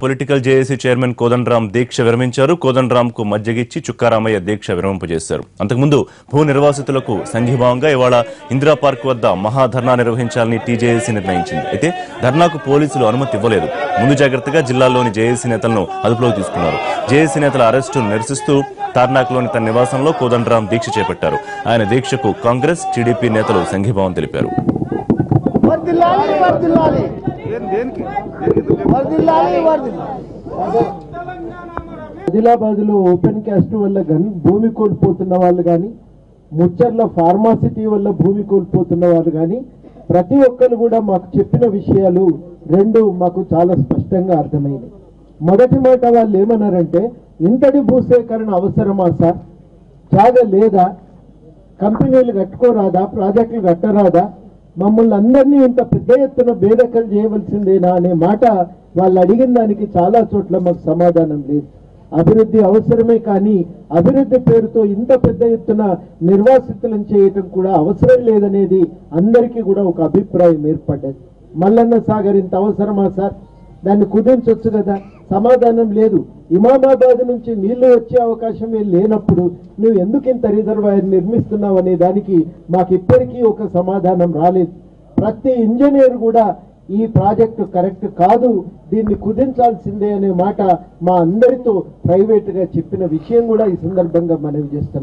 Political JAC chairman Kodandaram దీక్ష విరమించారు. కోదండరాంకు మధ్యగిచ్చి చుక్కారామయ్య దీక్ష విరమింపజేశారు. అంతకుముందు భూ నిర్వాసితులకు సంఘీభావంగా ఇవాళ ఇందిరా పార్క్ వద్ద మహాధర్నా నిర్వహించాలని టీజేఏసీ నిర్ణయించింది. అయితే ధర్నాకు పోలీసులు అనుమతి ఇవ్వలేదు. ముందు జాగ్రత్తగా జిల్లాలోని జేఏసీ నేతలను అదుపులోకి తీసుకున్నారు. జేఏసీ నేతల అరెస్టును నిరసిస్తూ తార్నాక్లోని తన నివాసంలో కోదండరాం దీక్ష చేపట్టారు. ఆయన దీక్షకు కాంగ్రెస్, టీడీపీ నేతలు సంఘీభావం తెలిపారు. ఆదిలాబాద్ లో ఓపెన్ క్యాస్ట్ వల్ల భూమి కోల్పోతున్న వాళ్ళు కానీ, ముచ్చర్ల ఫార్మాసిటీ వల్ల భూమి కోల్పోతున్న వాళ్ళు కానీ ప్రతి ఒక్కరు కూడా మాకు చెప్పిన విషయాలు రెండు మాకు చాలా స్పష్టంగా అర్థమైంది. మొదటి మాట వాళ్ళు ఏమన్నారంటే, ఇంతటి భూసేకరణ అవసరమా సార్, జాగా లేదా, కంపెనీలు కట్టుకోరాదా, ప్రాజెక్టులు కట్టరాదా, మమ్మల్ని అందరినీ ఇంత పెద్ద ఎత్తున బేదఖలు చేయవలసిందేనా అనే మాట వాళ్ళు అడిగిన దానికి చాలా చోట్ల మాకు సమాధానం లేదు. అభివృద్ధి అవసరమే కానీ అభివృద్ధి పేరుతో ఇంత పెద్ద ఎత్తున నిర్వాసితులను చేయటం కూడా అవసరం లేదనేది అందరికీ కూడా ఒక అభిప్రాయం ఏర్పడ్డది. మల్లన్న సాగర్ ఇంత అవసరమా సార్, దాన్ని కుదించవచ్చు కదా, సమాధానం లేదు. ఇమామాబాద్ నుంచి నీళ్లు వచ్చే అవకాశం లేనప్పుడు నువ్వు ఎందుకు ఇంత రిజర్వాయర్ నిర్మిస్తున్నావు అనే దానికి మాకు ఇప్పటికీ ఒక సమాధానం రాలేదు. ప్రతి ఇంజనీర్ కూడా ఈ ప్రాజెక్టు కరెక్ట్ కాదు, దీన్ని కుదించాల్సిందే అనే మాట మా అందరితో ప్రైవేట్ గా చెప్పిన విషయం కూడా ఈ సందర్భంగా మనవి చేస్తాం.